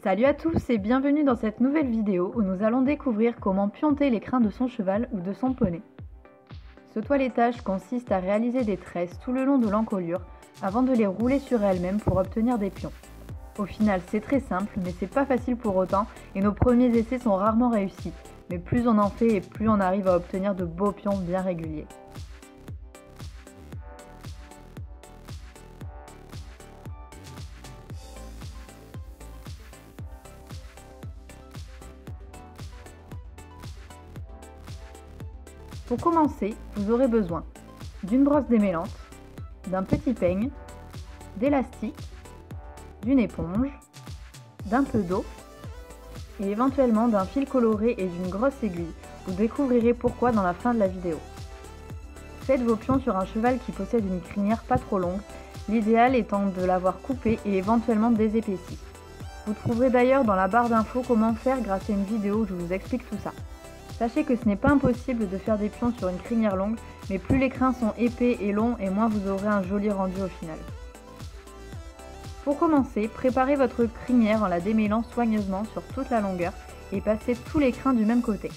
Salut à tous et bienvenue dans cette nouvelle vidéo où nous allons découvrir comment pionter les crins de son cheval ou de son poney. Ce toilettage consiste à réaliser des tresses tout le long de l'encolure avant de les rouler sur elles-mêmes pour obtenir des pions. Au final c'est très simple mais c'est pas facile pour autant et nos premiers essais sont rarement réussis, mais plus on en fait et plus on arrive à obtenir de beaux pions bien réguliers. Pour commencer, vous aurez besoin d'une brosse démêlante, d'un petit peigne, d'élastique, d'une éponge, d'un peu d'eau et éventuellement d'un fil coloré et d'une grosse aiguille. Vous découvrirez pourquoi dans la fin de la vidéo. Faites vos pions sur un cheval qui possède une crinière pas trop longue, l'idéal étant de l'avoir coupée et éventuellement désépaissie. Vous trouverez d'ailleurs dans la barre d'infos comment faire grâce à une vidéo où je vous explique tout ça. Sachez que ce n'est pas impossible de faire des pions sur une crinière longue, mais plus les crins sont épais et longs et moins vous aurez un joli rendu au final. Pour commencer, préparez votre crinière en la démêlant soigneusement sur toute la longueur et passez tous les crins du même côté.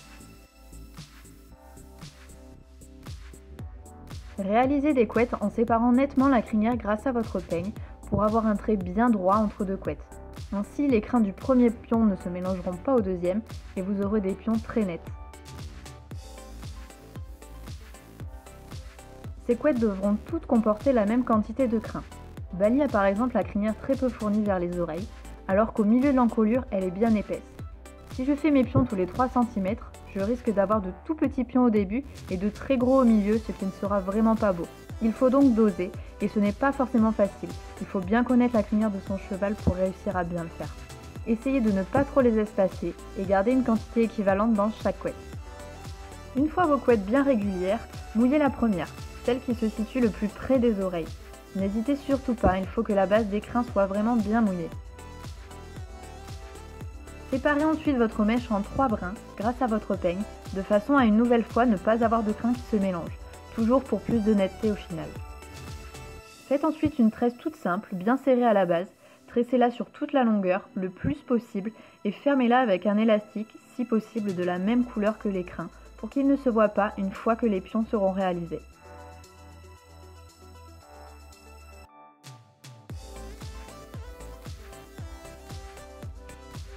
Réalisez des couettes en séparant nettement la crinière grâce à votre peigne pour avoir un trait bien droit entre deux couettes. Ainsi, les crins du premier pion ne se mélangeront pas au deuxième et vous aurez des pions très nets. Ces couettes devront toutes comporter la même quantité de crins. Bali a par exemple la crinière très peu fournie vers les oreilles, alors qu'au milieu de l'encolure, elle est bien épaisse. Si je fais mes pions tous les 3 cm, je risque d'avoir de tout petits pions au début et de très gros au milieu, ce qui ne sera vraiment pas beau. Il faut donc doser, et ce n'est pas forcément facile. Il faut bien connaître la crinière de son cheval pour réussir à bien le faire. Essayez de ne pas trop les espacer et garder une quantité équivalente dans chaque couette. Une fois vos couettes bien régulières, mouillez la première, celle qui se situe le plus près des oreilles. N'hésitez surtout pas, il faut que la base des crins soit vraiment bien mouillée. Séparez ensuite votre mèche en 3 brins grâce à votre peigne, de façon à une nouvelle fois ne pas avoir de crins qui se mélangent, toujours pour plus de netteté au final. Faites ensuite une tresse toute simple, bien serrée à la base, tressez-la sur toute la longueur, le plus possible, et fermez-la avec un élastique, si possible de la même couleur que les crins, pour qu'ils ne se voient pas une fois que les pions seront réalisés.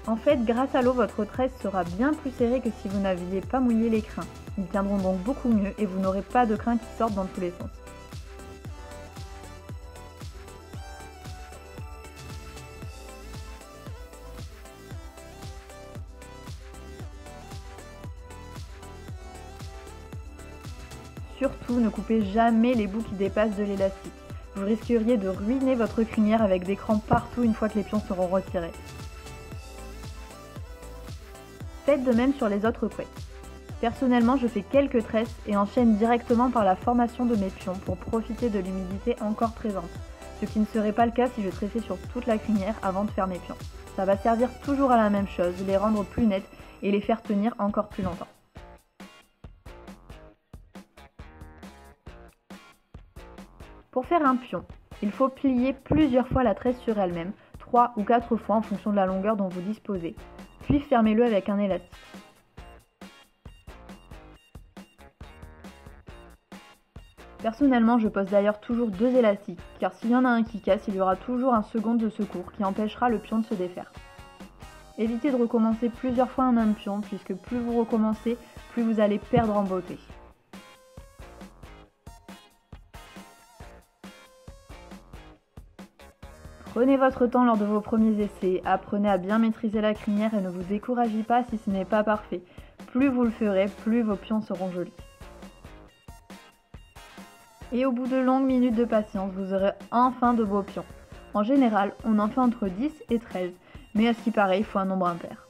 En fait, grâce à l'eau, votre tresse sera bien plus serrée que si vous n'aviez pas mouillé les crins. Ils tiendront donc beaucoup mieux et vous n'aurez pas de crins qui sortent dans tous les sens. Surtout, ne coupez jamais les bouts qui dépassent de l'élastique. Vous risqueriez de ruiner votre crinière avec des crans partout une fois que les pions seront retirés. Faites de même sur les autres couettes. Personnellement, je fais quelques tresses et enchaîne directement par la formation de mes pions pour profiter de l'humidité encore présente, ce qui ne serait pas le cas si je tressais sur toute la crinière avant de faire mes pions. Ça va servir toujours à la même chose, les rendre plus nettes et les faire tenir encore plus longtemps. Pour faire un pion, il faut plier plusieurs fois la tresse sur elle-même, 3 ou 4 fois en fonction de la longueur dont vous disposez, puis fermez-le avec un élastique. Personnellement, je pose d'ailleurs toujours 2 élastiques, car s'il y en a un qui casse, il y aura toujours un second de secours qui empêchera le pion de se défaire. Évitez de recommencer plusieurs fois un même pion, puisque plus vous recommencez, plus vous allez perdre en beauté. Prenez votre temps lors de vos premiers essais, apprenez à bien maîtriser la crinière et ne vous découragez pas si ce n'est pas parfait. Plus vous le ferez, plus vos pions seront jolis. Et au bout de longues minutes de patience, vous aurez enfin de beaux pions. En général, on en fait entre 10 et 13, mais à ce qui paraît, il faut un nombre impair.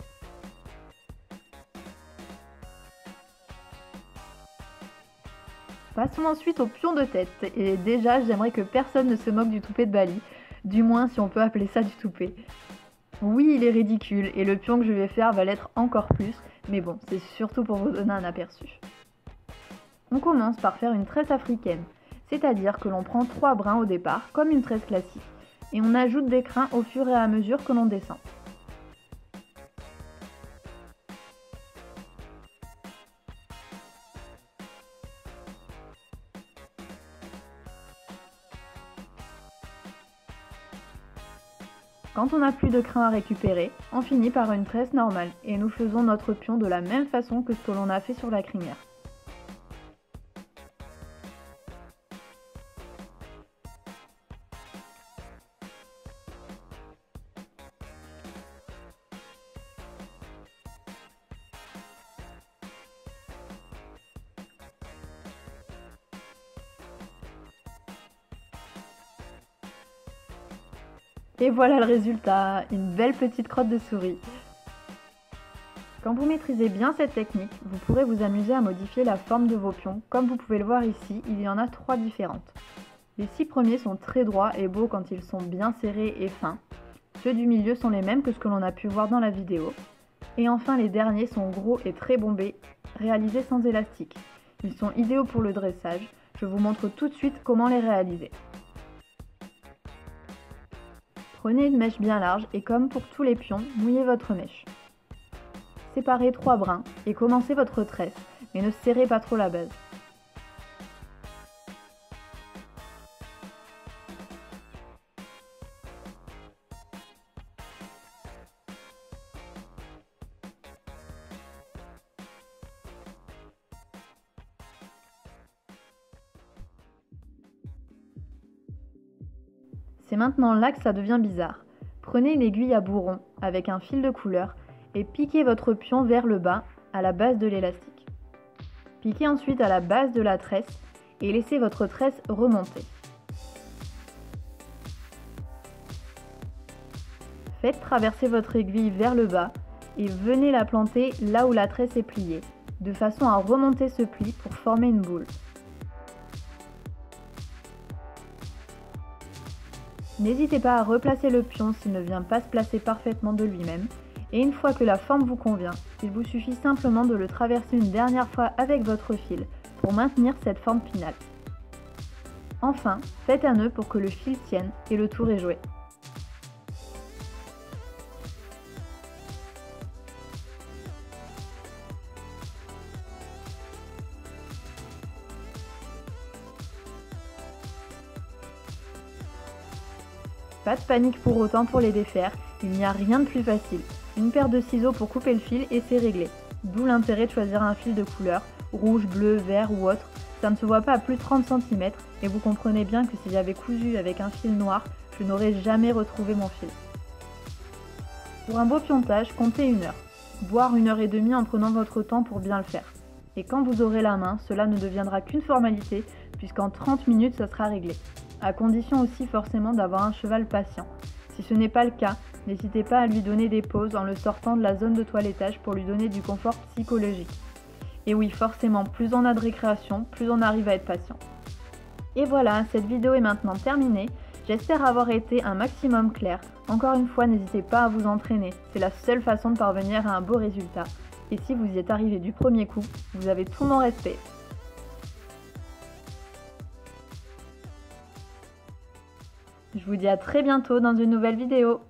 Passons ensuite au pion de tête, et déjà j'aimerais que personne ne se moque du toupet de Bali, du moins si on peut appeler ça du toupet. Oui, il est ridicule, et le pion que je vais faire va l'être encore plus, mais bon, c'est surtout pour vous donner un aperçu. On commence par faire une tresse africaine, c'est-à-dire que l'on prend 3 brins au départ, comme une tresse classique, et on ajoute des crins au fur et à mesure que l'on descend. Quand on n'a plus de crin à récupérer, on finit par une tresse normale et nous faisons notre pion de la même façon que ce que l'on a fait sur la crinière. Et voilà le résultat, une belle petite crotte de souris. Quand vous maîtrisez bien cette technique, vous pourrez vous amuser à modifier la forme de vos pions. Comme vous pouvez le voir ici, il y en a 3 différentes. Les 6 premiers sont très droits et beaux quand ils sont bien serrés et fins. Ceux du milieu sont les mêmes que ce que l'on a pu voir dans la vidéo. Et enfin les derniers sont gros et très bombés, réalisés sans élastique. Ils sont idéaux pour le dressage. Je vous montre tout de suite comment les réaliser. Prenez une mèche bien large et comme pour tous les pions, mouillez votre mèche. Séparez 3 brins et commencez votre tresse, mais ne serrez pas trop la base. C'est maintenant là que ça devient bizarre. Prenez une aiguille à bourron avec un fil de couleur et piquez votre pion vers le bas à la base de l'élastique. Piquez ensuite à la base de la tresse et laissez votre tresse remonter. Faites traverser votre aiguille vers le bas et venez la planter là où la tresse est pliée, de façon à remonter ce pli pour former une boule. N'hésitez pas à replacer le pion s'il ne vient pas se placer parfaitement de lui-même. Et une fois que la forme vous convient, il vous suffit simplement de le traverser une dernière fois avec votre fil pour maintenir cette forme finale. Enfin, faites un nœud pour que le fil tienne et le tour est joué. Pas de panique pour autant pour les défaire, il n'y a rien de plus facile. Une paire de ciseaux pour couper le fil et c'est réglé. D'où l'intérêt de choisir un fil de couleur, rouge, bleu, vert ou autre. Ça ne se voit pas à plus de 30 cm et vous comprenez bien que si j'avais cousu avec un fil noir, je n'aurais jamais retrouvé mon fil. Pour un beau piontage, comptez 1 heure, voire 1h30 en prenant votre temps pour bien le faire. Et quand vous aurez la main, cela ne deviendra qu'une formalité puisqu'en 30 minutes ça sera réglé. À condition aussi forcément d'avoir un cheval patient. Si ce n'est pas le cas, n'hésitez pas à lui donner des pauses en le sortant de la zone de toilettage pour lui donner du confort psychologique. Et oui, forcément, plus on a de récréation, plus on arrive à être patient. Et voilà, cette vidéo est maintenant terminée. J'espère avoir été un maximum clair. Encore une fois, n'hésitez pas à vous entraîner. C'est la seule façon de parvenir à un beau résultat. Et si vous y êtes arrivé du premier coup, vous avez tout mon respect. Je vous dis à très bientôt dans une nouvelle vidéo.